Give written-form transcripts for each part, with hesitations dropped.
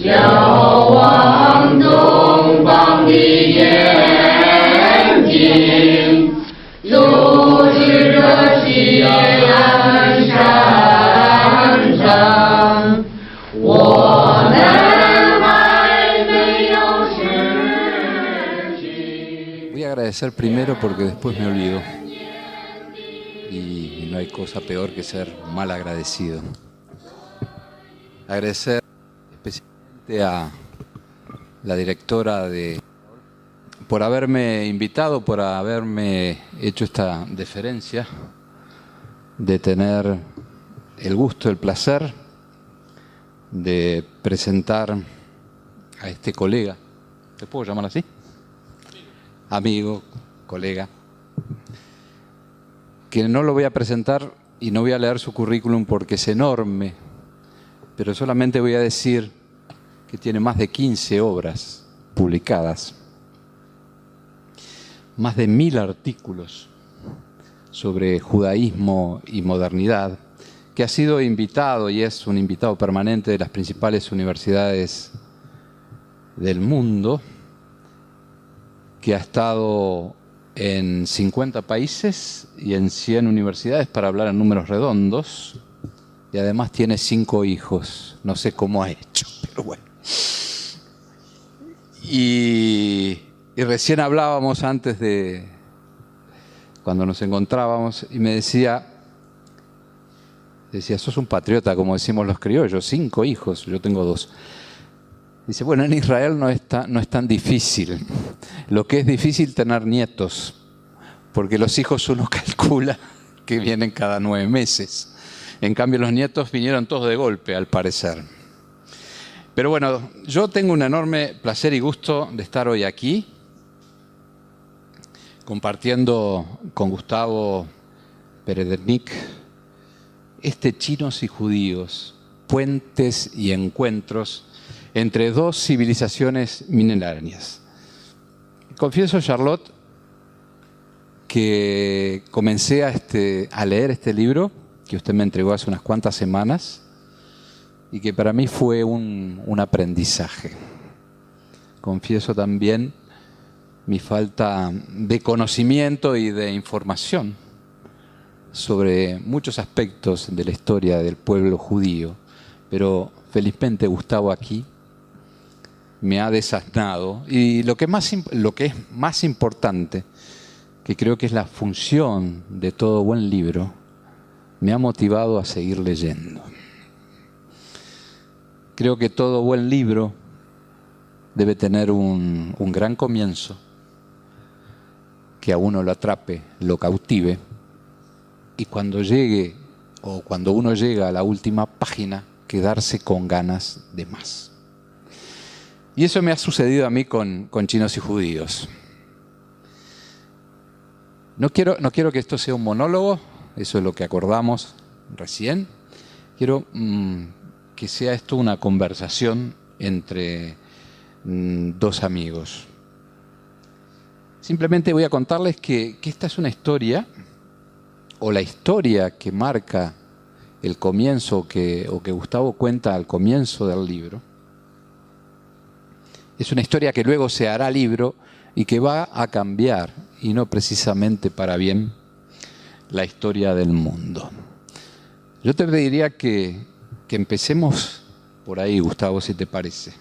遥望东方的眼睛，如日的夕阳山上，我们还没有失去。Voy a agradecer primero porque después me olvido. Y no hay cosa peor que ser mal agradecido. Agradecer especialmente a la directora por haberme invitado, por haberme hecho esta deferencia de tener el gusto, el placer de presentar a este colega. ¿Te puedo llamar así? Amigo, colega, que no lo voy a presentar y no voy a leer su currículum porque es enorme, pero solamente voy a decir que tiene más de 15 obras publicadas, más de 1000 artículos sobre judaísmo y modernidad, que ha sido invitado y es un invitado permanente de las principales universidades del mundo, que ha estado en 50 países y en 100 universidades para hablar en números redondos, y además tiene 5 hijos. No sé cómo ha hecho, pero bueno. Y recién hablábamos antes de cuando nos encontrábamos y me decía, sos un patriota, como decimos los criollos, 5 hijos, yo tengo 2. Dice, bueno, en Israel no es tan difícil. Lo que es difícil tener nietos, porque los hijos uno calcula que vienen cada 9 meses. En cambio, los nietos vinieron todos de golpe, al parecer. Pero bueno, yo tengo un enorme placer y gusto de estar hoy aquí, compartiendo con Gustavo Perednik Chinos y Judíos, puentes y encuentros entre 2 civilizaciones milenarias. Confieso, Charlotte, que comencé a leer este libro que usted me entregó hace unas cuantas semanas y que para mí fue un aprendizaje. Confieso también mi falta de conocimiento y de información sobre muchos aspectos de la historia del pueblo judío, pero felizmente Gustavo aquí me ha desasnado, y lo que es más importante, que creo que es la función de todo buen libro, me ha motivado a seguir leyendo. Creo que todo buen libro debe tener un gran comienzo, que a uno lo atrape, lo cautive, y cuando uno llega a la última página, quedarse con ganas de más. Y eso me ha sucedido a mí con Chinos y Judíos. No quiero que esto sea un monólogo, eso es lo que acordamos recién. Quiero que sea esto una conversación entre 2 amigos. Simplemente voy a contarles que esta es una historia, o la historia que marca el comienzo, o que Gustavo cuenta al comienzo del libro. Es una historia que luego se hará libro y que va a cambiar, y no precisamente para bien, la historia del mundo. Yo te pediría que empecemos por ahí, Gustavo, si te parece.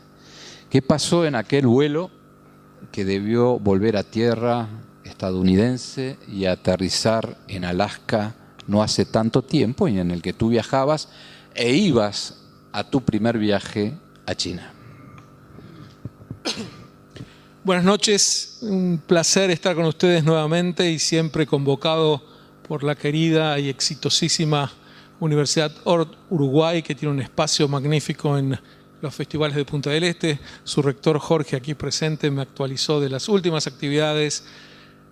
¿Qué pasó en aquel vuelo que debió volver a tierra estadounidense y aterrizar en Alaska no hace tanto tiempo, y en el que tú viajabas e ibas a tu primer viaje a China? Buenas noches, un placer estar con ustedes nuevamente y siempre convocado por la querida y exitosísima Universidad Uruguay, que tiene un espacio magnífico en los festivales de Punta del Este. Su rector Jorge, aquí presente, me actualizó de las últimas actividades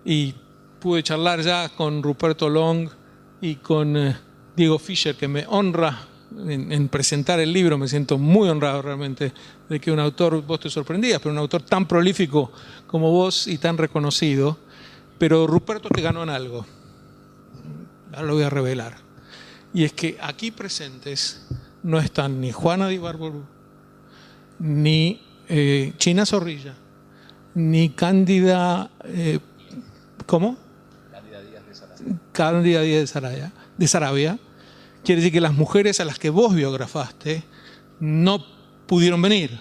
y pude charlar ya con Ruperto Long y con Diego Fischer, que me honra en presentar el libro. Me siento muy honrado realmente de que un autor, vos te sorprendías, pero un autor tan prolífico como vos y tan reconocido. Pero Ruperto te ganó en algo, ahora lo voy a revelar, y es que aquí presentes no están ni Juana de Ibarburu, ni China Zorrilla, ni Cándida, ¿cómo? Cándida Díaz de Sarabia. Quiere decir que las mujeres a las que vos biografaste no pudieron venir.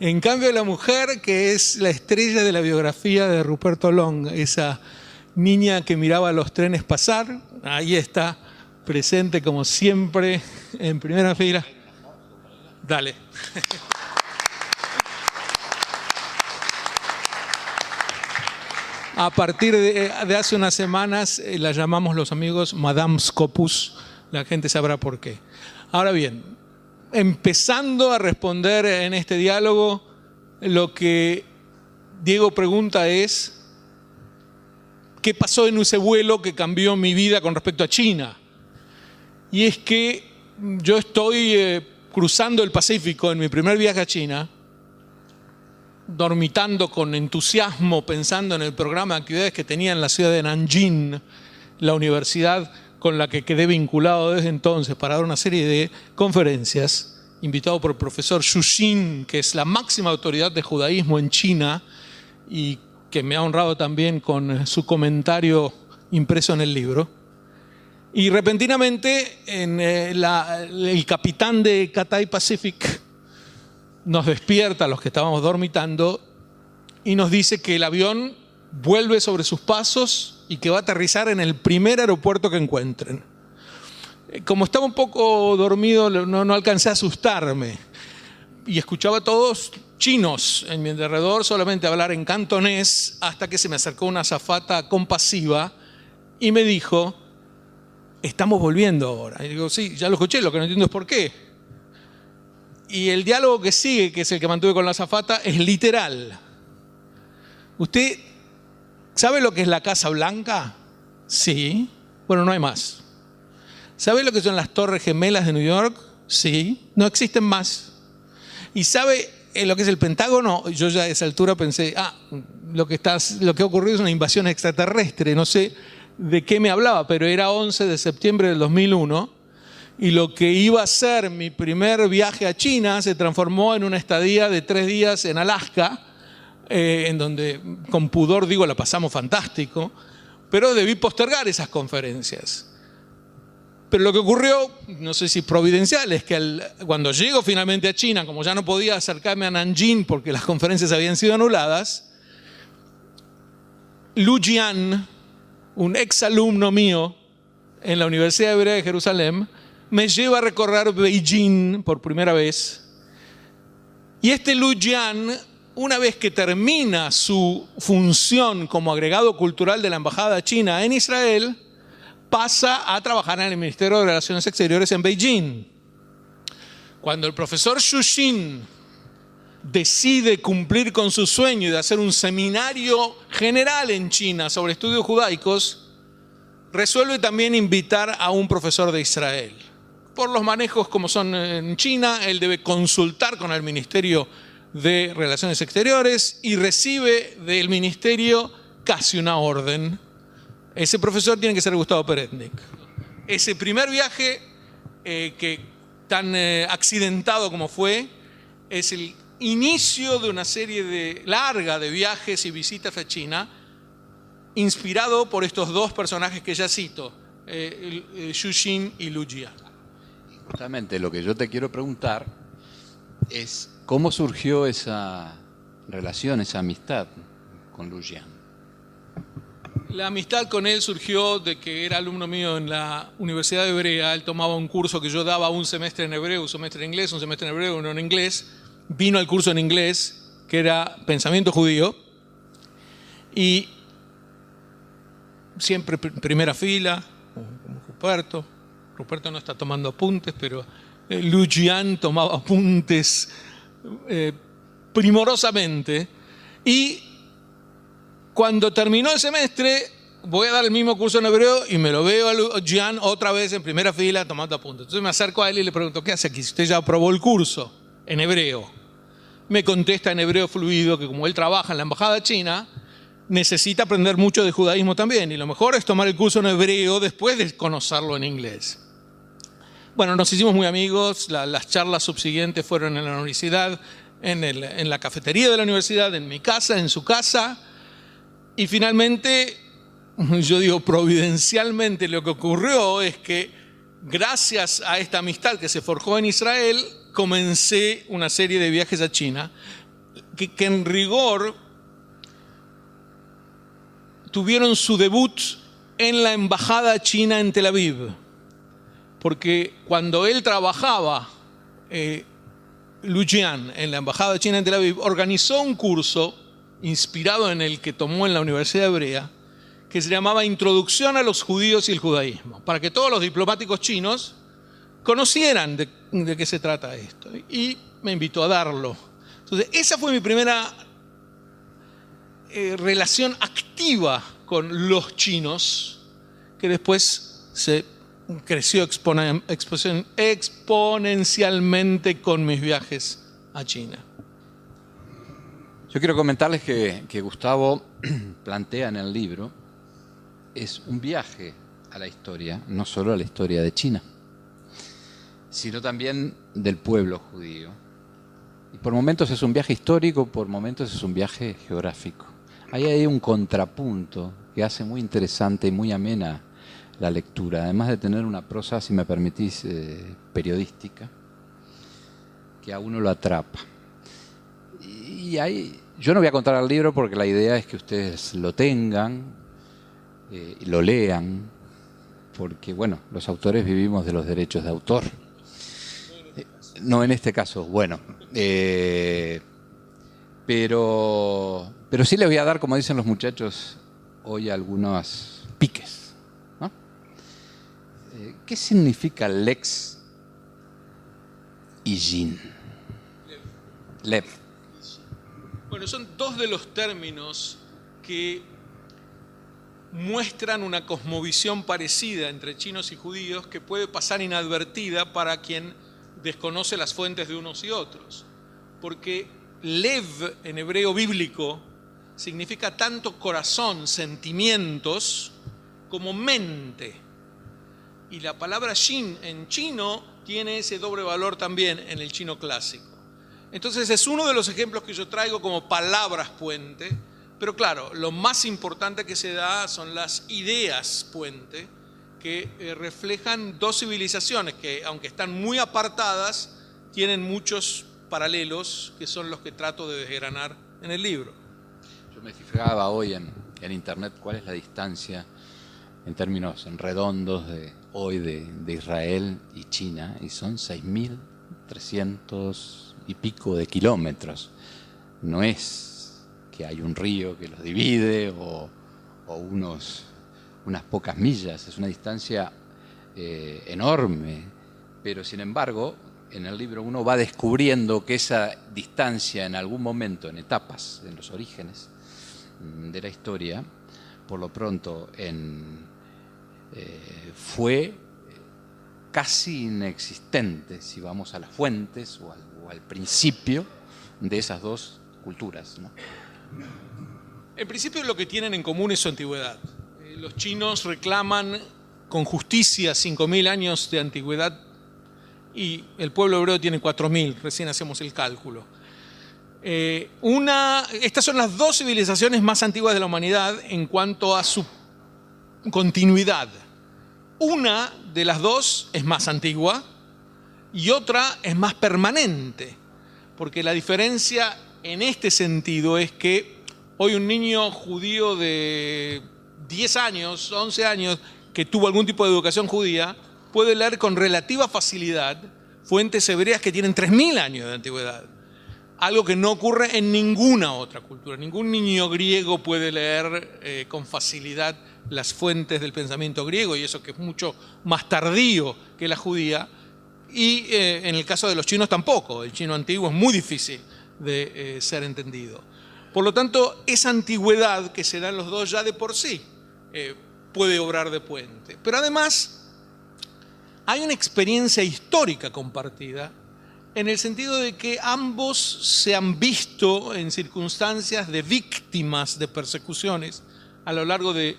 En cambio, la mujer que es la estrella de la biografía de Ruperto Long, esa niña que miraba los trenes pasar, ahí está, presente como siempre, en primera fila. Dale. A partir de hace unas semanas la llamamos los amigos Madame Scopus, la gente sabrá por qué. Ahora bien, empezando a responder en este diálogo, lo que Diego pregunta es, ¿qué pasó en ese vuelo que cambió mi vida con respecto a China? Y es que yo estoy cruzando el Pacífico en mi primer viaje a China, dormitando con entusiasmo, pensando en el programa de actividades que tenía en la ciudad de Nanjing, la universidad con la que quedé vinculado desde entonces para dar una serie de conferencias, invitado por el profesor Xu Xin, que es la máxima autoridad de judaísmo en China y que me ha honrado también con su comentario impreso en el libro. Y repentinamente el capitán de Cathay Pacific nos despierta a los que estábamos dormitando y nos dice que el avión vuelve sobre sus pasos y que va a aterrizar en el primer aeropuerto que encuentren. Como estaba un poco dormido, no alcancé a asustarme y escuchaba a todos chinos en mi alrededor solamente hablar en cantonés hasta que se me acercó una azafata compasiva y me dijo, estamos volviendo ahora. Y digo, sí, ya lo escuché, lo que no entiendo es por qué. Y el diálogo que sigue, que es el que mantuve con la azafata, es literal. ¿Usted sabe lo que es la Casa Blanca? Sí. Bueno, no hay más. ¿Sabe lo que son las Torres Gemelas de New York? Sí. No existen más. ¿Y sabe lo que es el Pentágono? Yo ya a esa altura pensé, lo que ha ocurrido es una invasión extraterrestre. No sé de qué me hablaba, pero era 11 de septiembre del 2001. Y lo que iba a ser mi primer viaje a China se transformó en una estadía de 3 días en Alaska, en donde con pudor digo la pasamos fantástico, pero debí postergar esas conferencias. Pero lo que ocurrió, no sé si providencial, es que cuando llego finalmente a China, como ya no podía acercarme a Nanjing porque las conferencias habían sido anuladas, Lu Jian, un exalumno mío en la Universidad Hebrea de Jerusalén, me lleva a recorrer Beijing por primera vez. Y este Lu Jian, una vez que termina su función como agregado cultural de la Embajada China en Israel, pasa a trabajar en el Ministerio de Relaciones Exteriores en Beijing. Cuando el profesor Xu Xin decide cumplir con su sueño de hacer un seminario general en China sobre estudios judaicos, resuelve también invitar a un profesor de Israel. Por los manejos como son en China, él debe consultar con el Ministerio de Relaciones Exteriores y recibe del ministerio casi una orden. Ese profesor tiene que ser Gustavo Peretnik. Ese primer viaje, que tan accidentado como fue, es el inicio de una serie larga de viajes y visitas a China, inspirado por estos dos personajes que ya cito, Xu Xin y Lu Jian. Justamente lo que yo te quiero preguntar es cómo surgió esa relación, esa amistad con Lu Jian. La amistad con él surgió de que era alumno mío en la Universidad Hebrea. Él tomaba un curso que yo daba un semestre en hebreo, un semestre en inglés, un semestre en hebreo, uno en inglés. Vino al curso en inglés, que era Pensamiento Judío, y siempre primera fila, como Ruperto. Ruperto no está tomando apuntes, pero Lu Jian tomaba apuntes primorosamente. Y cuando terminó el semestre, voy a dar el mismo curso en hebreo y me lo veo a Lu Jian otra vez en primera fila tomando apuntes. Entonces me acerco a él y le pregunto, ¿qué hace aquí? Si usted ya aprobó el curso en hebreo. Me contesta en hebreo fluido que como él trabaja en la embajada china, necesita aprender mucho de judaísmo también. Y lo mejor es tomar el curso en hebreo después de conocerlo en inglés. bueno, nos hicimos muy amigos, las charlas subsiguientes fueron en la universidad, en la cafetería de la universidad, en mi casa, en su casa, y finalmente, yo digo providencialmente, lo que ocurrió es que gracias a esta amistad que se forjó en Israel, comencé una serie de viajes a China, que en rigor tuvieron su debut en la embajada china en Tel Aviv. Porque cuando él trabajaba, Lu Jian, en la embajada china en Tel Aviv, organizó un curso inspirado en el que tomó en la Universidad Hebrea, que se llamaba Introducción a los judíos y el judaísmo, para que todos los diplomáticos chinos conocieran de qué se trata esto. Y me invitó a darlo. Entonces, esa fue mi primera relación activa con los chinos, que después se creció exponencialmente con mis viajes a China. Yo quiero comentarles que Gustavo plantea en el libro es un viaje a la historia, no solo a la historia de China, sino también del pueblo judío. Y por momentos es un viaje histórico, por momentos es un viaje geográfico. Ahí hay un contrapunto que hace muy interesante y muy amena la lectura, además de tener una prosa, si me permitís, periodística, que a uno lo atrapa. Y ahí, yo no voy a contar el libro porque la idea es que ustedes lo tengan, lo lean, porque bueno, los autores vivimos de los derechos de autor. No en este caso, bueno. Pero sí les voy a dar, como dicen los muchachos, hoy algunos piques, ¿no? ¿Qué significa lex y yin? Lev. Bueno, son dos de los términos que muestran una cosmovisión parecida entre chinos y judíos que puede pasar inadvertida para quien desconoce las fuentes de unos y otros. Porque lev en hebreo bíblico significa tanto corazón, sentimientos, como mente. Y la palabra shin en chino tiene ese doble valor también en el chino clásico. Entonces es uno de los ejemplos que yo traigo como palabras puente, pero claro, lo más importante que se da son las ideas puente, que reflejan dos civilizaciones que, aunque están muy apartadas, tienen muchos paralelos que son los que trato de desgranar en el libro. Yo me fijaba hoy en internet cuál es la distancia en términos redondos de Israel y China, y son 6.300 y pico de kilómetros. No es que hay un río que los divide o unas pocas millas, es una distancia enorme, pero sin embargo en el libro uno va descubriendo que esa distancia en algún momento, en etapas, en los orígenes de la historia, por lo pronto fue casi inexistente si vamos a las fuentes o al principio de esas dos culturas, ¿no? En principio lo que tienen en común es su antigüedad. Los chinos reclaman con justicia 5.000 años de antigüedad y el pueblo hebreo tiene 4.000, recién hacemos el cálculo. Estas son las dos civilizaciones más antiguas de la humanidad en cuanto a su continuidad. Una de las dos es más antigua y otra es más permanente, porque la diferencia en este sentido es que hoy un niño judío de 10 años, 11 años, que tuvo algún tipo de educación judía, puede leer con relativa facilidad fuentes hebreas que tienen 3.000 años de antigüedad. Algo que no ocurre en ninguna otra cultura. Ningún niño griego puede leer con facilidad las fuentes del pensamiento griego, y eso que es mucho más tardío que la judía. Y en el caso de los chinos tampoco. El chino antiguo es muy difícil de ser entendido. Por lo tanto, esa antigüedad que se da en los dos ya de por sí puede obrar de puente. Pero además hay una experiencia histórica compartida en el sentido de que ambos se han visto en circunstancias de víctimas de persecuciones a lo largo de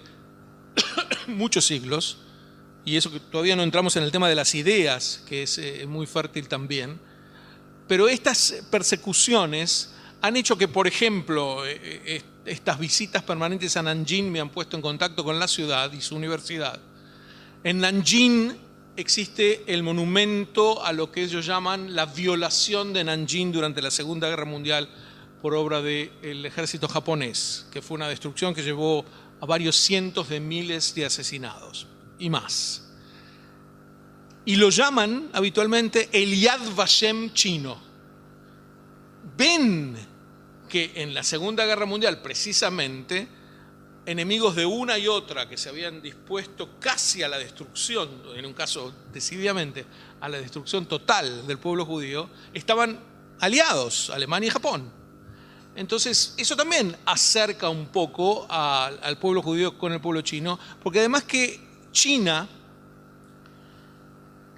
muchos siglos, y eso que todavía no entramos en el tema de las ideas, que es muy fértil también. Pero estas persecuciones han hecho que, por ejemplo, estas visitas permanentes a Nanjing me han puesto en contacto con la ciudad y su universidad. En Nanjing existe el monumento a lo que ellos llaman la violación de Nanjing durante la Segunda Guerra Mundial por obra del ejército japonés, que fue una destrucción que llevó a varios cientos de miles de asesinados y más. Y lo llaman habitualmente el Yad Vashem chino. Ven que en la Segunda Guerra Mundial, precisamente, enemigos de una y otra que se habían dispuesto casi a la destrucción, en un caso decididamente a la destrucción total del pueblo judío, estaban aliados, Alemania y Japón. Entonces, eso también acerca un poco al pueblo judío con el pueblo chino, porque además que China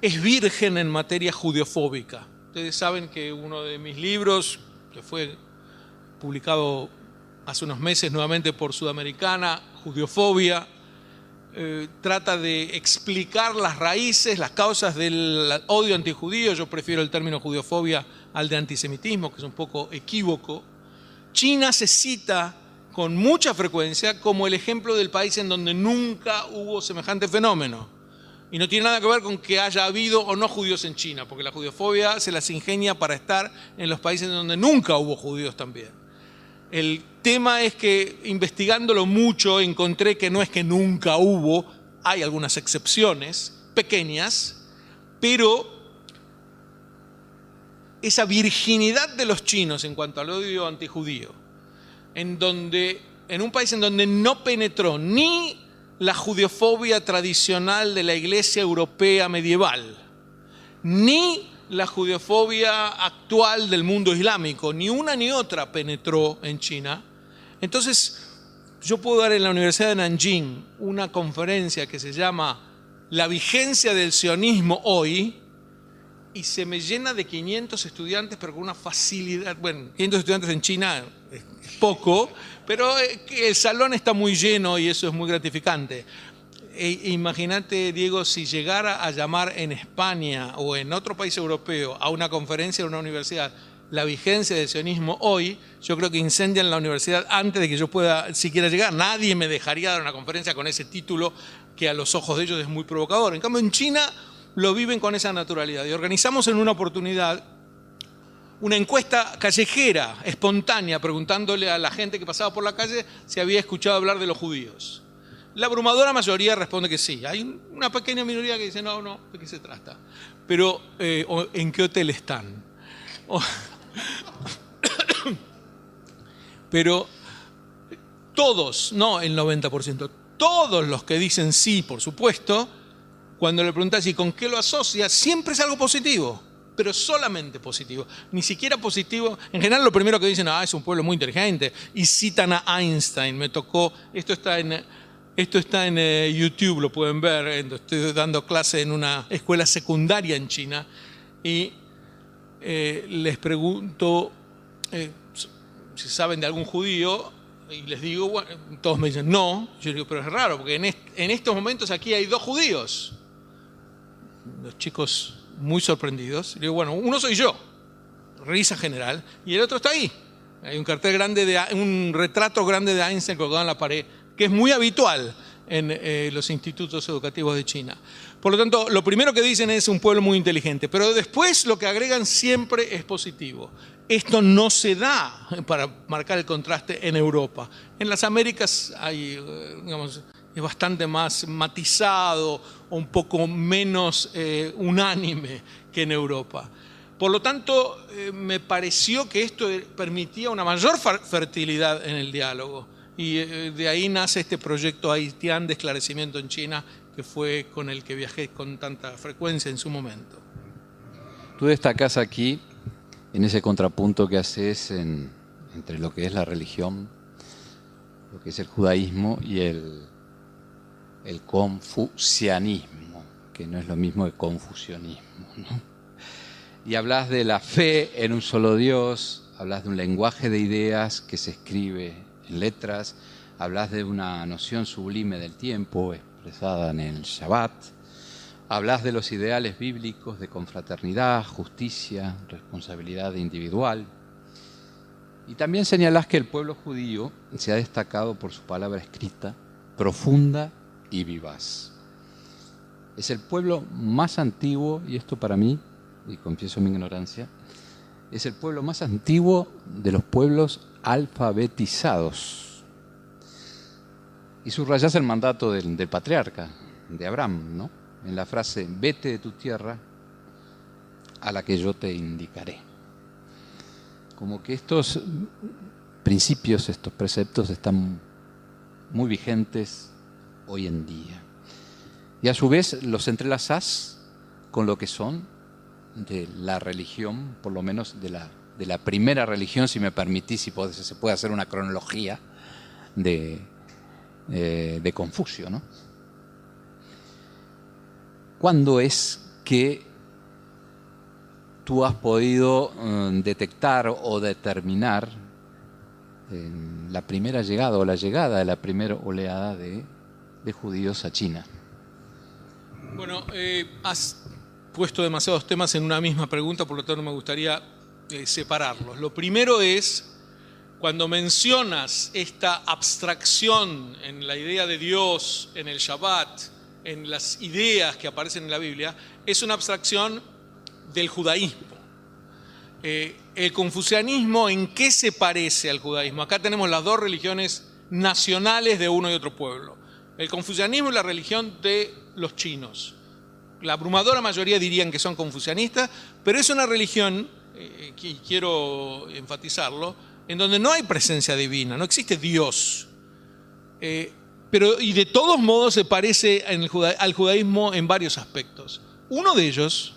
es virgen en materia judeofóbica. Ustedes saben que uno de mis libros, que fue publicado hace unos meses nuevamente por Sudamericana, Judeofobia, trata de explicar las raíces, las causas del odio antijudío. Yo prefiero el término judeofobia al de antisemitismo, que es un poco equívoco. China se cita con mucha frecuencia como el ejemplo del país en donde nunca hubo semejante fenómeno. Y no tiene nada que ver con que haya habido o no judíos en China, porque la judeofobia se las ingenia para estar en los países donde nunca hubo judíos también. El tema es que, investigándolo mucho, encontré que no es que nunca hubo, hay algunas excepciones pequeñas, pero esa virginidad de los chinos en cuanto al odio antijudío, en un país en donde no penetró ni la judeofobia tradicional de la Iglesia europea medieval, ni la judeofobia actual del mundo islámico, ni una ni otra penetró en China. Entonces, yo puedo dar en la Universidad de Nanjing una conferencia que se llama La vigencia del sionismo hoy, y se me llena de 500 estudiantes, pero con una facilidad. Bueno, 500 estudiantes en China es poco, pero el salón está muy lleno y eso es muy gratificante. Imagínate, Diego, si llegara a llamar en España o en otro país europeo a una conferencia de una universidad la vigencia del sionismo hoy, yo creo que incendian la universidad antes de que yo pueda siquiera llegar. Nadie me dejaría dar una conferencia con ese título que a los ojos de ellos es muy provocador. En cambio, en China lo viven con esa naturalidad. Y organizamos en una oportunidad una encuesta callejera, espontánea, preguntándole a la gente que pasaba por la calle si había escuchado hablar de los judíos. La abrumadora mayoría responde que sí. Hay una pequeña minoría que dice, no, ¿de qué se trata? Pero, ¿en qué hotel están? Pero todos, no el 90%, todos los que dicen sí, por supuesto, cuando le preguntas ¿y con qué lo asocia? Siempre es algo positivo, pero solamente positivo. Ni siquiera positivo. En general lo primero que dicen, es un pueblo muy inteligente. Y citan a Einstein. Me tocó, esto está en YouTube, lo pueden ver. Estoy dando clase en una escuela secundaria en China. Y les pregunto si saben de algún judío. Y les digo, bueno, todos me dicen no. Yo digo, pero es raro, porque en estos momentos aquí hay 2 judíos. Los chicos muy sorprendidos. Le digo, bueno, uno soy yo, risa general, y el otro está ahí. Hay un cartel grande, un retrato grande de Einstein colgado en la pared, que es muy habitual en los institutos educativos de China. Por lo tanto, lo primero que dicen es un pueblo muy inteligente, pero después lo que agregan siempre es positivo. Esto no se da, para marcar el contraste, en Europa. En las Américas hay, digamos, es bastante más matizado o un poco menos unánime que en Europa. Por lo tanto, me pareció que esto permitía una mayor fertilidad en el diálogo. Y de ahí nace este proyecto Haitian de esclarecimiento en China, que fue con el que viajé con tanta frecuencia en su momento. Tú destacás aquí, en ese contrapunto que haces entre lo que es la religión, lo que es el judaísmo y el confucianismo, que no es lo mismo que confusionismo, ¿no? Y hablas de la fe en un solo Dios, hablas de un lenguaje de ideas que se escribe en letras, hablas de una noción sublime del tiempo expresada en el Shabbat, Hablas de los ideales bíblicos de confraternidad, justicia, responsabilidad individual. Y también señalás que el pueblo judío se ha destacado por su palabra escrita, profunda y vivaz. Es el pueblo más antiguo, y esto para mí, y confieso mi ignorancia, es el pueblo más antiguo de los pueblos alfabetizados. Y subrayás el mandato del patriarca, de Abraham, ¿no? En la frase, vete de tu tierra a la que yo te indicaré. Como que estos principios, estos preceptos están muy vigentes hoy en día. Y a su vez los entrelazás con lo que son de la religión, por lo menos de la primera religión, si me permitís, si se puede hacer una cronología de Confucio, ¿no? ¿Cuándo es que tú has podido detectar o determinar la primera llegada o la llegada de la primera oleada de judíos a China? Bueno, has puesto demasiados temas en una misma pregunta, por lo tanto me gustaría separarlos. Lo primero es, cuando mencionas esta abstracción en la idea de Dios, en el Shabbat, en las ideas que aparecen en la Biblia, es una abstracción del judaísmo. El confucianismo, ¿en qué se parece al judaísmo? Acá tenemos las dos religiones nacionales de uno y otro pueblo. El confucianismo es la religión de los chinos. La abrumadora mayoría dirían que son confucianistas, pero es una religión, y quiero enfatizarlo, en donde no hay presencia divina, no existe Dios. Y de todos modos se parece al judaísmo en varios aspectos. Uno de ellos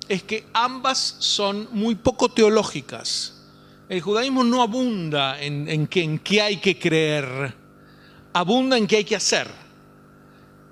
es que ambas son muy poco teológicas. El judaísmo no abunda en qué hay que creer, abunda en qué hay que hacer.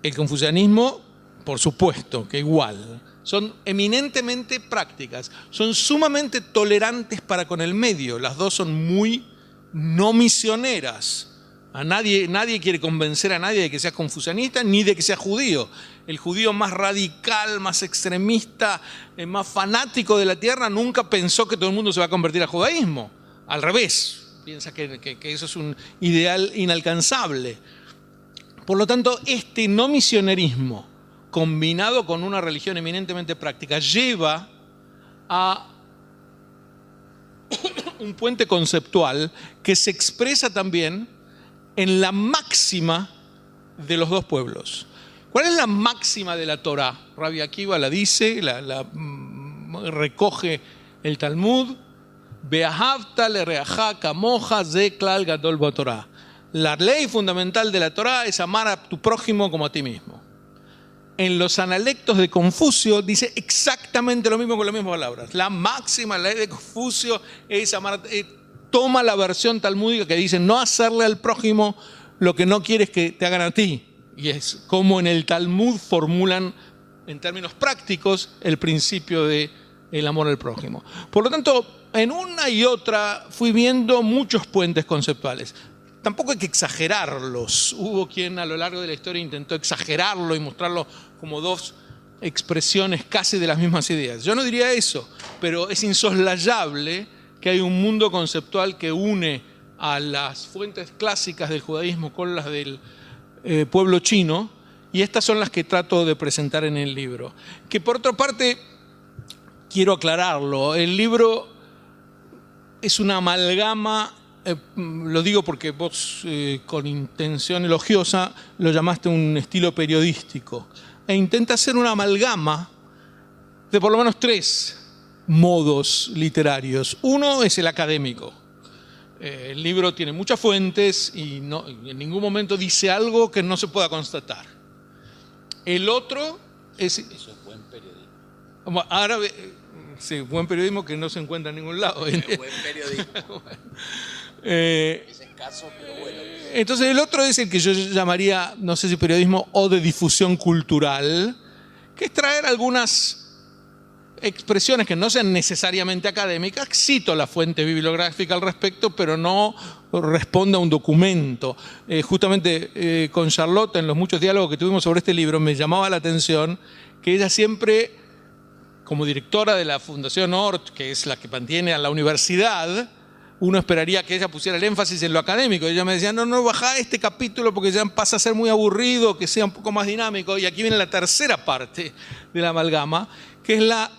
El confucianismo, por supuesto, que igual, son eminentemente prácticas, son sumamente tolerantes para con el medio, las dos son muy no misioneras. Nadie quiere convencer a nadie de que sea confucianista ni de que sea judío. El judío más radical, más extremista, más fanático de la tierra nunca pensó que todo el mundo se va a convertir al judaísmo. Al revés, piensa que eso es un ideal inalcanzable. Por lo tanto, este no misionerismo combinado con una religión eminentemente práctica lleva a un puente conceptual que se expresa también en la máxima de los dos pueblos. ¿Cuál es la máxima de la Torá? Rabbi Akiva la dice, la recoge el Talmud. Beahavta lereajá kamoja ze klal gadol b'Torá. La ley fundamental de la Torá es amar a tu prójimo como a ti mismo. En los analectos de Confucio dice exactamente lo mismo con las mismas palabras. La máxima ley de Confucio es amar. Toma la versión talmúdica que dice no hacerle al prójimo lo que no quieres que te hagan a ti. Y es como en el Talmud formulan en términos prácticos el principio del amor al prójimo. Por lo tanto, en una y otra fui viendo muchos puentes conceptuales. Tampoco hay que exagerarlos. Hubo quien a lo largo de la historia intentó exagerarlo y mostrarlo como dos expresiones casi de las mismas ideas. Yo no diría eso, pero es insoslayable que hay un mundo conceptual que une a las fuentes clásicas del judaísmo con las del pueblo chino, y estas son las que trato de presentar en el libro. Que por otra parte, quiero aclararlo, el libro es una amalgama, lo digo porque vos con intención elogiosa lo llamaste un estilo periodístico, e intenta hacer una amalgama de por lo menos tres modos literarios. Uno es el académico. El libro tiene muchas fuentes y en ningún momento dice algo que no se pueda constatar. El otro es... Eso es buen periodismo. Ahora, sí, buen periodismo que no se encuentra en ningún lado. Buen periodismo. Es escaso, pero bueno. Entonces el otro es el que yo llamaría, no sé si periodismo o de difusión cultural, que es traer algunas expresiones que no sean necesariamente académicas, cito la fuente bibliográfica al respecto, pero no responde a un documento. Justamente con Charlotte, en los muchos diálogos que tuvimos sobre este libro, me llamaba la atención que ella siempre, como directora de la Fundación Ort, que es la que mantiene a la universidad, uno esperaría que ella pusiera el énfasis en lo académico. Ella me decía, no, bajá este capítulo porque ya pasa a ser muy aburrido, que sea un poco más dinámico. Y aquí viene la tercera parte de la amalgama, que es la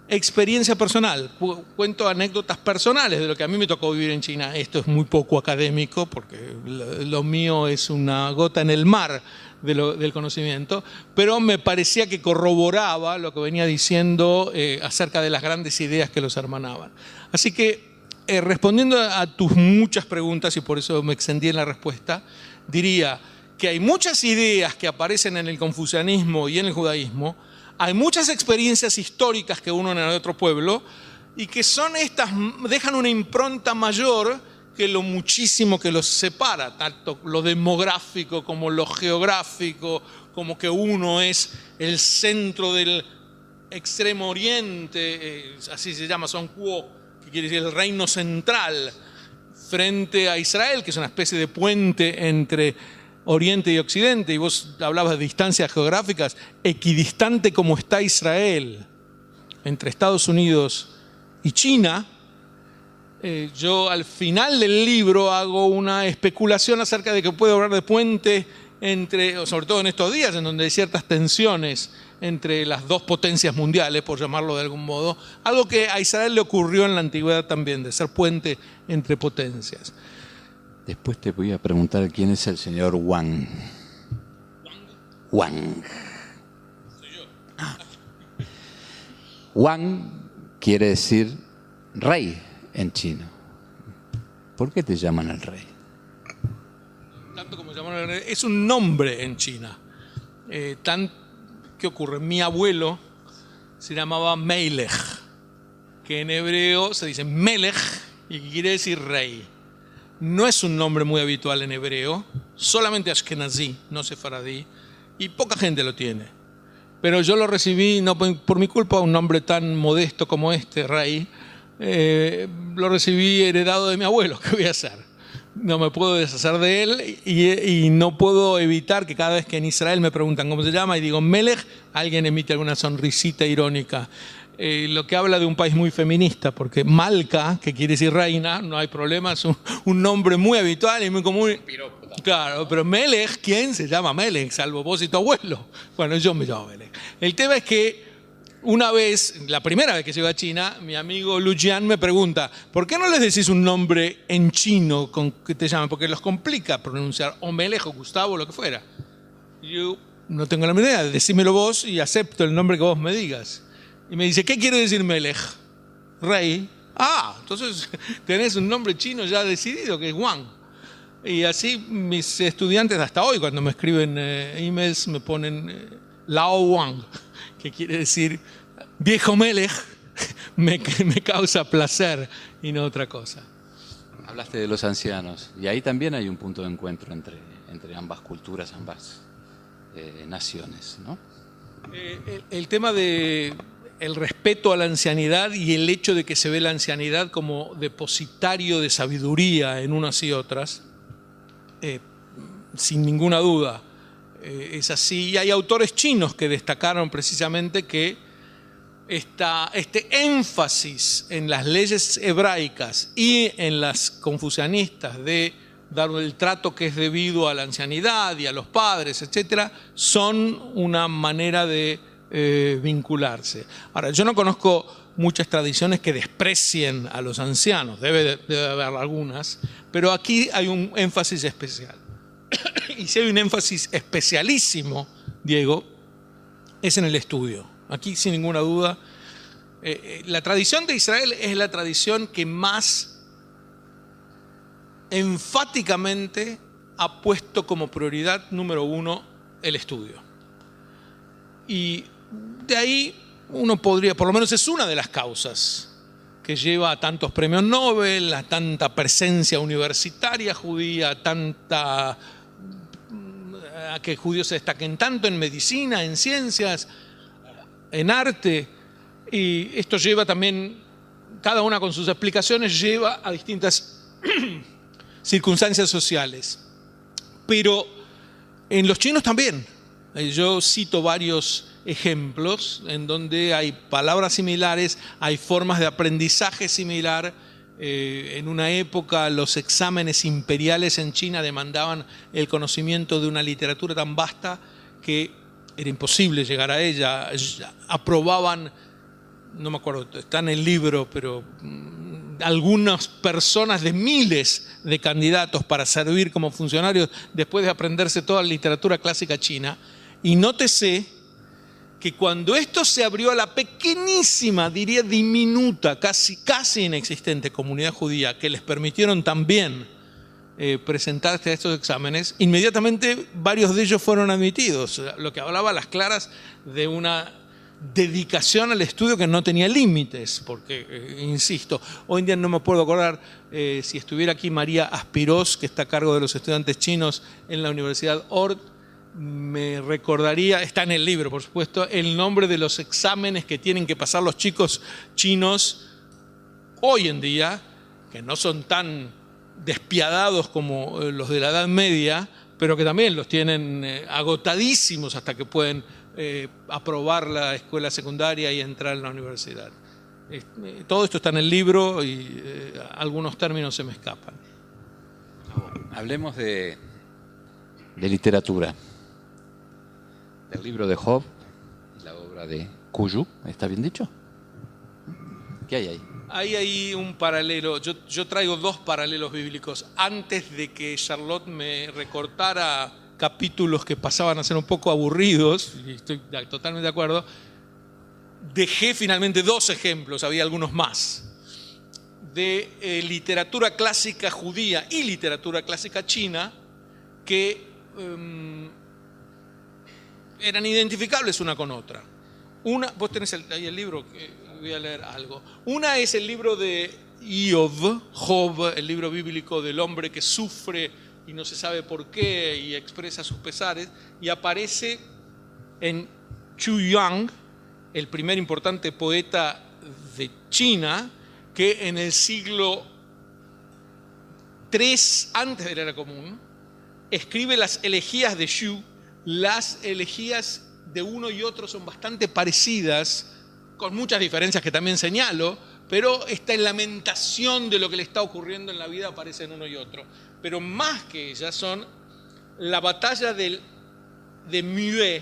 experiencia personal. Cuento anécdotas personales de lo que a mí me tocó vivir en China. Esto es muy poco académico porque lo mío es una gota en el mar del conocimiento, pero me parecía que corroboraba lo que venía diciendo acerca de las grandes ideas que los hermanaban. Así que, respondiendo a tus muchas preguntas, y por eso me extendí en la respuesta, diría que hay muchas ideas que aparecen en el confucianismo y en el judaísmo, hay muchas experiencias históricas que unen a otro pueblo y que son estas, dejan una impronta mayor que lo muchísimo que los separa, tanto lo demográfico como lo geográfico, como que uno es el centro del extremo oriente, así se llama Son Kuo, que quiere decir el reino central, frente a Israel, que es una especie de puente entre Oriente y Occidente, y vos hablabas de distancias geográficas, equidistante como está Israel entre Estados Unidos y China. Yo al final del libro hago una especulación acerca de que puede hablar de puente entre, sobre todo en estos días en donde hay ciertas tensiones entre las dos potencias mundiales, por llamarlo de algún modo, algo que a Israel le ocurrió en la antigüedad también, de ser puente entre potencias. Después te voy a preguntar quién es el señor Wang. Wang. Soy yo. Wang quiere decir rey en chino. ¿Por qué te llaman el rey? Tanto como llamaron, es un nombre en China. ¿Qué ocurre? Mi abuelo se llamaba Melech, que en hebreo se dice Melech y quiere decir rey. No es un nombre muy habitual en hebreo, solamente ashkenazí, no sefaradí, y poca gente lo tiene. Pero yo lo recibí, no por mi culpa, un nombre tan modesto como este, rey, lo recibí heredado de mi abuelo. ¿Qué voy a hacer? No me puedo deshacer de él y no puedo evitar que cada vez que en Israel me preguntan cómo se llama y digo Melech, alguien emite alguna sonrisita irónica. Lo que habla de un país muy feminista, porque Malka, que quiere decir reina, no hay problema, es un nombre muy habitual y muy común. Claro, pero Melech, ¿quién se llama Melech? Salvo vos y tu abuelo. Bueno, yo me llamo Melech. El tema es que una vez, la primera vez que llego a China, mi amigo Lu Jian me pregunta, ¿por qué no les decís un nombre en chino con que te llaman? Porque los complica pronunciar, o Melech o Gustavo, lo que fuera. Yo no tengo la menor idea, decímelo vos y acepto el nombre que vos me digas. Y me dice, ¿qué quiere decir Melech? Rey. Ah, entonces tenés un nombre chino ya decidido, que es Wang. Y así mis estudiantes hasta hoy, cuando me escriben emails, me ponen Lao Wang, que quiere decir viejo Melech, me causa placer y no otra cosa. Hablaste de los ancianos, y ahí también hay un punto de encuentro entre ambas culturas, ambas naciones, ¿no? El tema de el respeto a la ancianidad y el hecho de que se ve la ancianidad como depositario de sabiduría en unas y otras, sin ninguna duda, es así. Y hay autores chinos que destacaron precisamente que este énfasis en las leyes hebraicas y en las confucianistas de dar el trato que es debido a la ancianidad y a los padres, etcétera, son una manera de vincularse. Ahora, yo no conozco muchas tradiciones que desprecien a los ancianos, debe haber algunas, pero aquí hay un énfasis especial. Y si hay un énfasis especialísimo, Diego, es en el estudio. Aquí, sin ninguna duda, la tradición de Israel es la tradición que más enfáticamente ha puesto como prioridad número uno el estudio. Y de ahí uno podría, por lo menos es una de las causas que lleva a tantos premios Nobel, a tanta presencia universitaria judía, a que judíos se destaquen tanto en medicina, en ciencias, en arte. Y esto lleva también, cada una con sus explicaciones, lleva a distintas circunstancias sociales. Pero en los chinos también. Yo cito varios ejemplos en donde hay palabras similares, hay formas de aprendizaje similar. En una época los exámenes imperiales en China demandaban el conocimiento de una literatura tan vasta que era imposible llegar a ella. Aprobaban, no me acuerdo, está en el libro, pero algunas personas de miles de candidatos para servir como funcionarios después de aprenderse toda la literatura clásica china. Y nótese que cuando esto se abrió a la pequeñísima, diría diminuta, casi inexistente comunidad judía, que les permitieron también presentarse a estos exámenes, inmediatamente varios de ellos fueron admitidos, lo que hablaba a las claras de una dedicación al estudio que no tenía límites, porque, insisto, hoy en día no me puedo acordar si estuviera aquí María Aspirós, que está a cargo de los estudiantes chinos en la Universidad Ord, me recordaría, está en el libro por supuesto, el nombre de los exámenes que tienen que pasar los chicos chinos hoy en día, que no son tan despiadados como los de la Edad Media, pero que también los tienen agotadísimos hasta que pueden aprobar la escuela secundaria y entrar en la universidad. Todo esto está en el libro y algunos términos se me escapan. Hablemos de literatura. Del libro de Job, la obra de Cuyu, ¿está bien dicho? ¿Qué hay ahí? Hay ahí un paralelo, yo traigo dos paralelos bíblicos. Antes de que Charlotte me recortara capítulos que pasaban a ser un poco aburridos, y estoy totalmente de acuerdo, dejé finalmente dos ejemplos, había algunos más, de literatura clásica judía y literatura clásica china que eran identificables una con otra. Vos tenés ahí el libro, voy a leer algo. Una es el libro de Job, el libro bíblico del hombre que sufre y no se sabe por qué y expresa sus pesares, y aparece en Xu Yuan, el primer importante poeta de China, que en el siglo III antes de la era común escribe las elegías de Xu. Las elegías de uno y otro son bastante parecidas, con muchas diferencias que también señalo, pero esta lamentación de lo que le está ocurriendo en la vida aparece en uno y otro. Pero más que ellas son la batalla de Mue,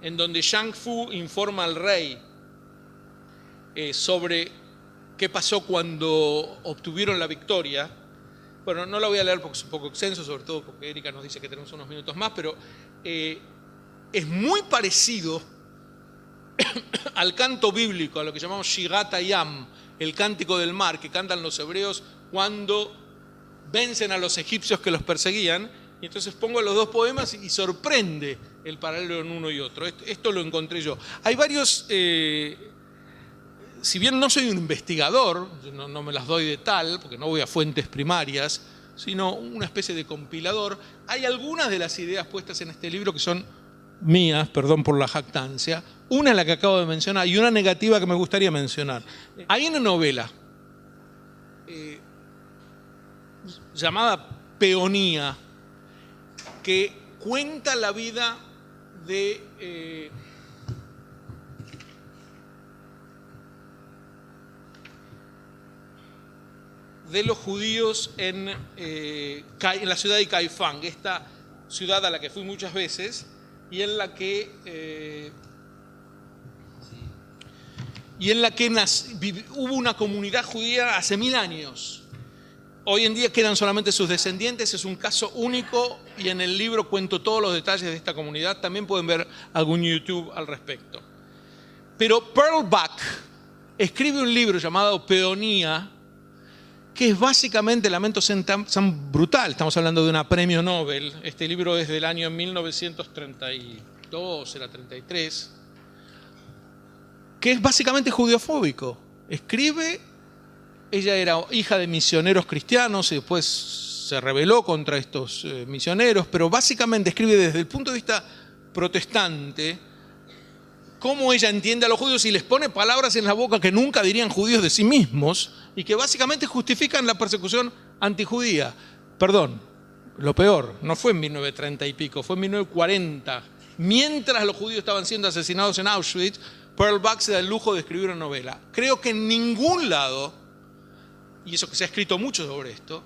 en donde Shang Fu informa al rey sobre qué pasó cuando obtuvieron la victoria. Bueno, no la voy a leer porque es un poco extenso, sobre todo porque Erika nos dice que tenemos unos minutos más, pero es muy parecido al canto bíblico, a lo que llamamos Shigat Hayam, el cántico del mar, que cantan los hebreos cuando vencen a los egipcios que los perseguían. Y entonces pongo los dos poemas y sorprende el paralelo en uno y otro. Esto lo encontré yo. Hay varios, si bien no soy un investigador, no me las doy de tal, porque no voy a fuentes primarias, sino una especie de compilador, hay algunas de las ideas puestas en este libro que son mías, perdón por la jactancia. Una es la que acabo de mencionar y una negativa que me gustaría mencionar. Hay una novela llamada Peonía, que cuenta la vida de los judíos en la ciudad de Caifán, esta ciudad a la que fui muchas veces y en la que hubo una comunidad judía hace 1000 años. Hoy en día quedan solamente sus descendientes, es un caso único y en el libro cuento todos los detalles de esta comunidad. También pueden ver algún YouTube al respecto. Pero Pearl Buck escribe un libro llamado Peonía, que es básicamente lamentos tan brutal. Estamos hablando de una premio Nobel. Este libro es del año 1932, era 33, que es básicamente judeofóbico. Ella era hija de misioneros cristianos y después se rebeló contra estos misioneros, pero básicamente escribe desde el punto de vista protestante cómo ella entiende a los judíos y les pone palabras en la boca que nunca dirían judíos de sí mismos y que básicamente justifican la persecución antijudía. Perdón, lo peor, no fue en 1930 y pico, fue en 1940. Mientras los judíos estaban siendo asesinados en Auschwitz, Pearl Buck se da el lujo de escribir una novela. Creo que en ningún lado, y eso que se ha escrito mucho sobre esto,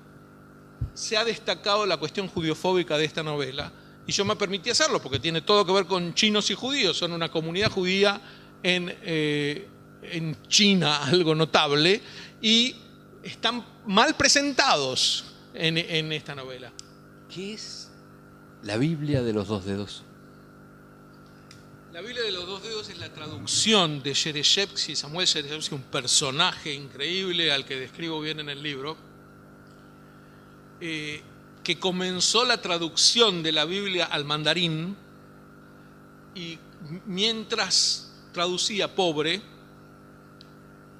se ha destacado la cuestión judiofóbica de esta novela. Y yo me permití hacerlo porque tiene todo que ver con chinos y judíos. Son una comunidad judía en China, algo notable, y están mal presentados en esta novela. ¿Qué es la Biblia de los dos dedos? La Biblia de los dos dedos es la traducción de Shereshevsky, Samuel Shereshevsky, un personaje increíble al que describo bien en el libro, que comenzó la traducción de la Biblia al mandarín y mientras traducía, pobre,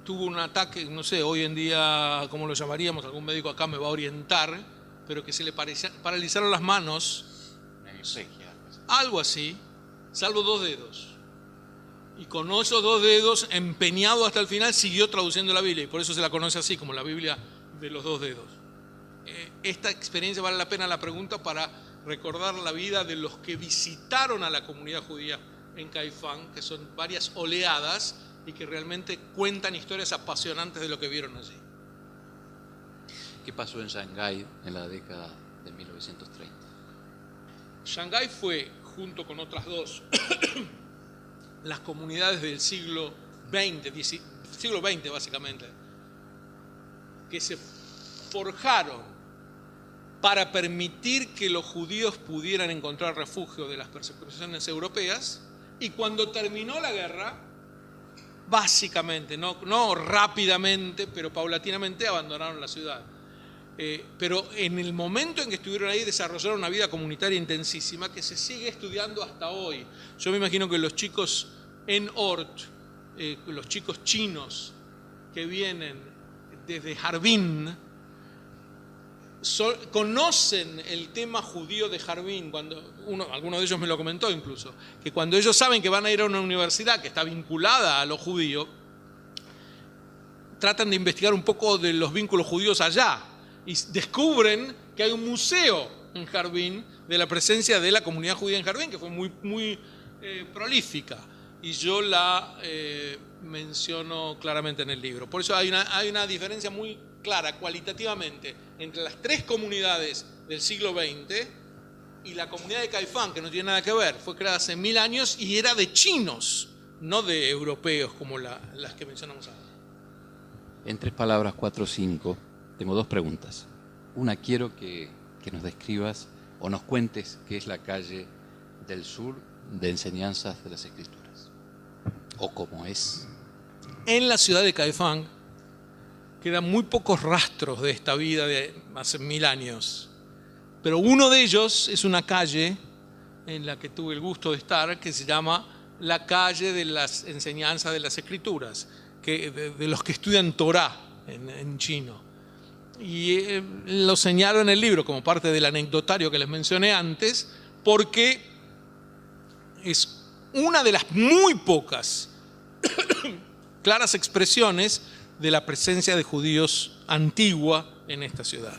tuvo un ataque, no sé, hoy en día, ¿cómo lo llamaríamos? Algún médico acá me va a orientar, pero que se le paralizaron las manos, algo así, salvo dos dedos. Y con esos dos dedos, empeñado hasta el final, siguió traduciendo la Biblia, y por eso se la conoce así, como la Biblia de los dos dedos. Esta experiencia vale la pena la pregunta para recordar la vida de los que visitaron a la comunidad judía en Caifán, que son varias oleadas y que realmente cuentan historias apasionantes de lo que vieron allí. ¿Qué pasó en Shanghái en la década de 1930? Shanghái fue, junto con otras dos, las comunidades del siglo XX básicamente, que se forjaron para permitir que los judíos pudieran encontrar refugio de las persecuciones europeas, y cuando terminó la guerra, básicamente, no rápidamente, pero paulatinamente abandonaron la ciudad. Pero en el momento en que estuvieron ahí desarrollaron una vida comunitaria intensísima que se sigue estudiando hasta hoy. Yo me imagino que los chicos en Ort, los chicos chinos que vienen desde Harbin, conocen el tema judío de Harbin. Alguno de ellos me lo comentó incluso, que cuando ellos saben que van a ir a una universidad que está vinculada a lo judío, tratan de investigar un poco de los vínculos judíos allá y descubren que hay un museo en Harbin de la presencia de la comunidad judía en Harbin, que fue muy prolífica, y yo la menciono claramente en el libro. Por eso hay una diferencia muy clara cualitativamente entre las tres comunidades del siglo XX y la comunidad de Caifán, que no tiene nada que ver. Fue creada hace 1000 años y era de chinos, no de europeos como las que mencionamos ahora. En 3 palabras, 4 o 5, tengo 2 preguntas. Una, quiero que nos describas o nos cuentes qué es la calle del sur de enseñanzas de las Escrituras, o cómo es. En la ciudad de Caifán quedan muy pocos rastros de esta vida de hace 1000 años, pero uno de ellos es una calle en la que tuve el gusto de estar, que se llama la calle de las enseñanzas de las Escrituras, de los que estudian Torá en chino. Y lo señalo en el libro como parte del anecdotario que les mencioné antes, porque es una de las muy pocas claras expresiones de la presencia de judíos antigua en esta ciudad.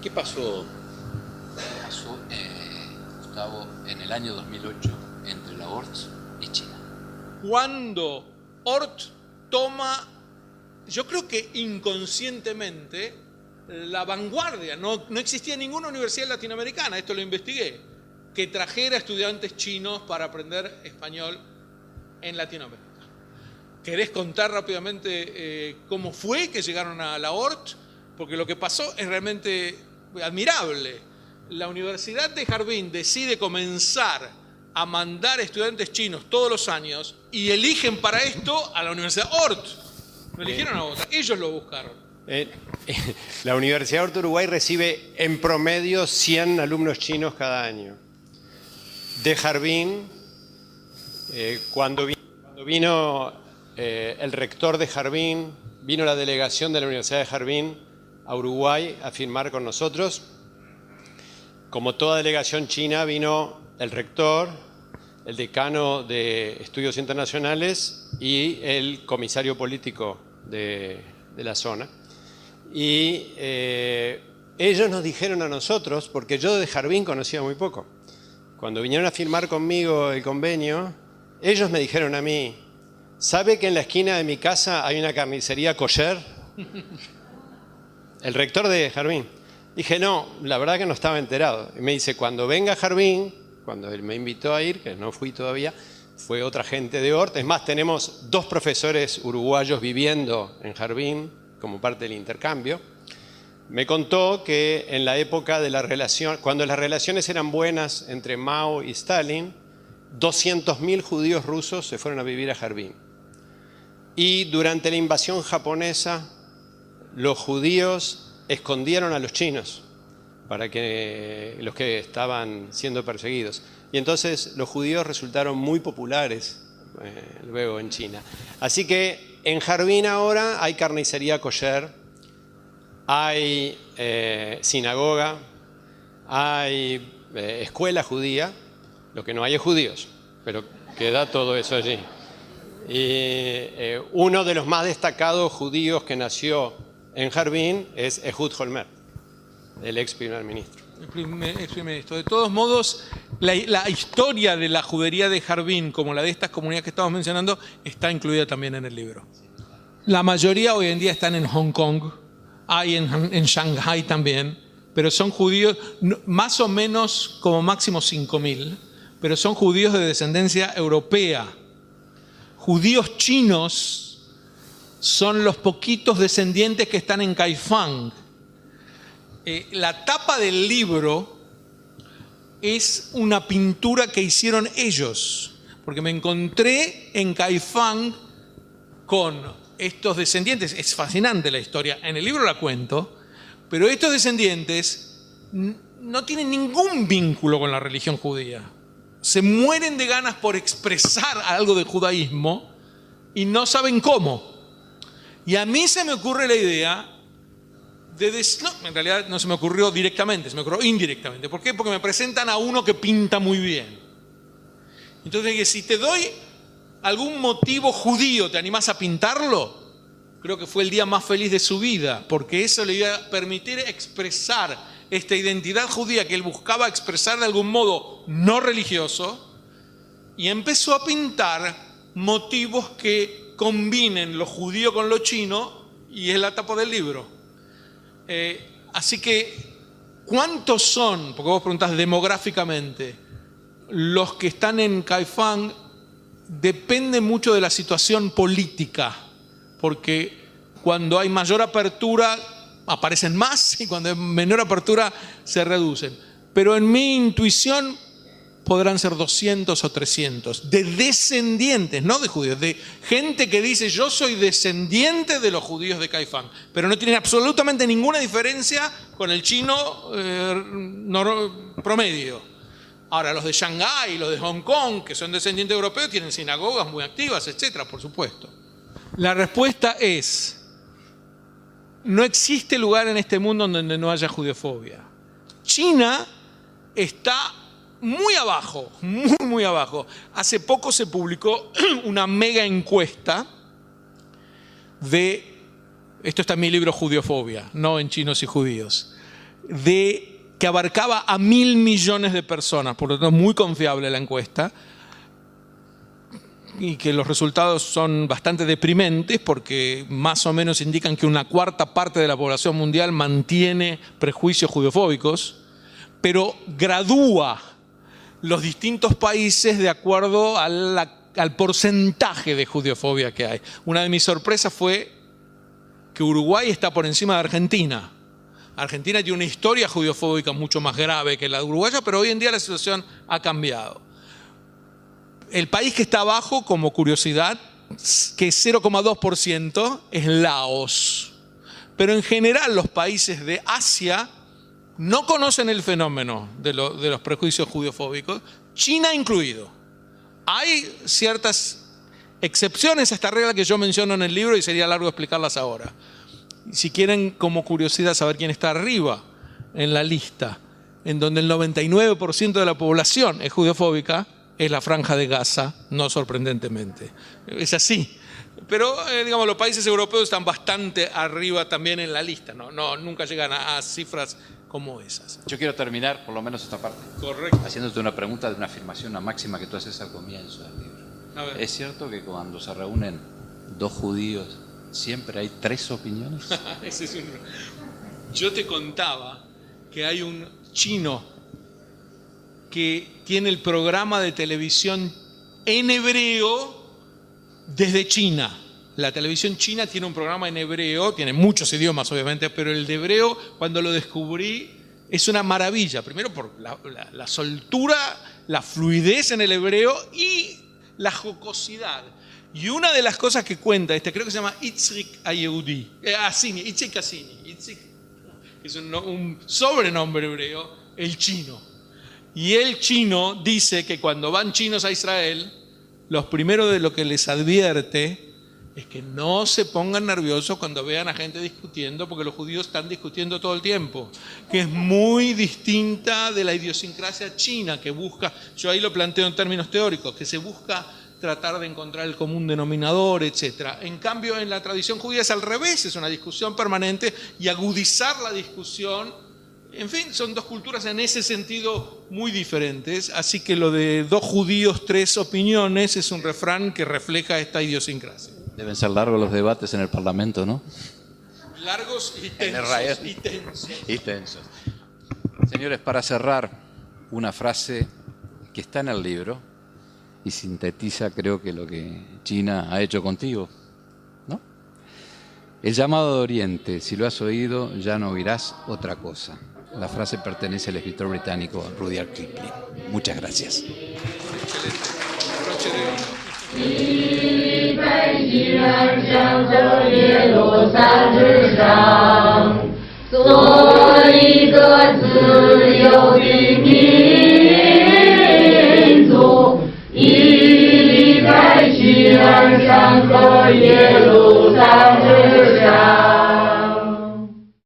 ¿Qué pasó, Gustavo, en el año 2008 entre la Ort y China? Cuando Ort toma, yo creo que inconscientemente, la vanguardia. No existía ninguna universidad latinoamericana, esto lo investigué, que trajera estudiantes chinos para aprender español en Latinoamérica. ¿Querés contar rápidamente cómo fue que llegaron a la Ort? Porque lo que pasó es realmente admirable. La Universidad de Harbin decide comenzar a mandar estudiantes chinos todos los años y eligen para esto a la Universidad Ort. No eligieron a otra, ellos lo buscaron. La Universidad Ort Uruguay recibe en promedio 100 alumnos chinos cada año. De Harbin, cuando vino el rector de Harbin, vino la delegación de la Universidad de Harbin a Uruguay a firmar con nosotros. Como toda delegación china, vino el rector, el decano de Estudios Internacionales y el comisario político de la zona. Y ellos nos dijeron a nosotros, porque yo de Harbin conocía muy poco, cuando vinieron a firmar conmigo el convenio, ellos me dijeron a mí, ¿sabe que en la esquina de mi casa hay una carnicería kosher? El rector de Harbin. Dije, no, la verdad que no estaba enterado. Y me dice, cuando venga a Harbin, cuando él me invitó a ir, que no fui todavía, fue otra gente de Ort. Es más, tenemos 2 profesores uruguayos viviendo en Harbin como parte del intercambio. Me contó que en la época de la relación, cuando las relaciones eran buenas entre Mao y Stalin, 200.000 judíos rusos se fueron a vivir a Harbin. Y durante la invasión japonesa, los judíos escondieron a los chinos para que los que estaban siendo perseguidos. Y entonces los judíos resultaron muy populares luego en China. Así que en Harbin ahora hay carnicería kosher, hay sinagoga, hay escuela judía, lo que no hay es judíos, pero queda todo eso allí. Y uno de los más destacados judíos que nació en Harbin es Ehud Olmert, el ex primer ministro. El primer ministro. De todos modos, la historia de la judería de Harbin, como la de estas comunidades que estamos mencionando, está incluida también en el libro. La mayoría hoy en día están en Hong Kong, hay en Shanghái también, pero son judíos, más o menos como máximo 5.000, pero son judíos de descendencia europea. Judíos chinos son los poquitos descendientes que están en Kaifang. La tapa del libro es una pintura que hicieron ellos, porque me encontré en Kaifang con estos descendientes. Es fascinante la historia, en el libro la cuento, pero estos descendientes no tienen ningún vínculo con la religión judía. Se mueren de ganas por expresar algo del judaísmo y no saben cómo. Y a mí se me ocurre la idea no, en realidad no se me ocurrió directamente, se me ocurrió indirectamente. ¿Por qué? Porque me presentan a uno que pinta muy bien. Entonces dije, si te doy algún motivo judío, ¿te animás a pintarlo? Creo que fue el día más feliz de su vida, porque eso le iba a permitir expresar esta identidad judía que él buscaba expresar de algún modo no religioso, y empezó a pintar motivos que combinen lo judío con lo chino, y es la tapa del libro. Así que, ¿cuántos son, porque vos preguntás demográficamente, los que están en Kaifang? Depende mucho de la situación política, porque cuando hay mayor apertura aparecen más y cuando hay menor apertura se reducen. Pero en mi intuición podrán ser 200 o 300 de descendientes, no de judíos, de gente que dice yo soy descendiente de los judíos de Kaifang, pero no tienen absolutamente ninguna diferencia con el chino promedio. Ahora, los de Shanghái, los de Hong Kong, que son descendientes europeos, tienen sinagogas muy activas, etcétera, por supuesto. La respuesta es, no existe lugar en este mundo donde no haya judeofobia. China está muy abajo, muy abajo. Hace poco se publicó una mega encuesta esto está en mi libro Judeofobia, no en chinos y judíos, que abarcaba a 1.000 millones de personas, por lo tanto muy confiable la encuesta, y que los resultados son bastante deprimentes porque más o menos indican que una cuarta parte de la población mundial mantiene prejuicios judeofóbicos, pero gradúa los distintos países de acuerdo al porcentaje de judeofobia que hay. Una de mis sorpresas fue que Uruguay está por encima de Argentina. Argentina tiene una historia judeofóbica mucho más grave que la de Uruguay, pero hoy en día la situación ha cambiado. El país que está abajo, como curiosidad, que es 0,2%, es Laos. Pero en general los países de Asia no conocen el fenómeno de los prejuicios judeofóbicos, China incluido. Hay ciertas excepciones a esta regla que yo menciono en el libro y sería largo explicarlas ahora. Si quieren, como curiosidad, saber quién está arriba en la lista, en donde el 99% de la población es judeofóbica, es la Franja de Gaza, no sorprendentemente. Es así. Pero, digamos, los países europeos están bastante arriba también en la lista. Nunca llegan a cifras como esas. Yo quiero terminar, por lo menos esta parte, Correcto. haciéndote una pregunta de una afirmación, una máxima que tú haces al comienzo del libro. A ver. ¿Es cierto que cuando se reúnen dos judíos siempre hay tres opiniones? Ese es Yo te contaba que hay un chino que tiene el programa de televisión en hebreo desde China. La televisión china tiene un programa en hebreo, tiene muchos idiomas obviamente, pero el de hebreo, cuando lo descubrí, es una maravilla. Primero por la soltura, la fluidez en el hebreo y la jocosidad. Y una de las cosas que cuenta, creo que se llama Itzik Ayehudi, Itzik Asini, que es un sobrenombre hebreo, el chino. Y el chino dice que cuando van chinos a Israel, los primeros de lo que les advierte es que no se pongan nerviosos cuando vean a gente discutiendo, porque los judíos están discutiendo todo el tiempo, que es muy distinta de la idiosincrasia china que busca, yo ahí lo planteo en términos teóricos, que se busca tratar de encontrar el común denominador, etc. En cambio, en la tradición judía es al revés, es una discusión permanente y agudizar la discusión. En fin, son dos culturas en ese sentido muy diferentes, así que lo de dos judíos, tres opiniones es un refrán que refleja esta idiosincrasia. Deben ser largos los debates en el Parlamento, ¿no? Largos y En Israel. tensos. Y tensos. Señores, para cerrar, una frase que está en el libro y sintetiza, creo que lo que China ha hecho contigo, ¿no? El llamado de Oriente, si lo has oído, ya no oirás otra cosa. La frase pertenece al escritor británico Rudyard Kipling. Muchas gracias.一百亿人向着耶路撒之上，做一个自由的民族。一百亿人向着耶路。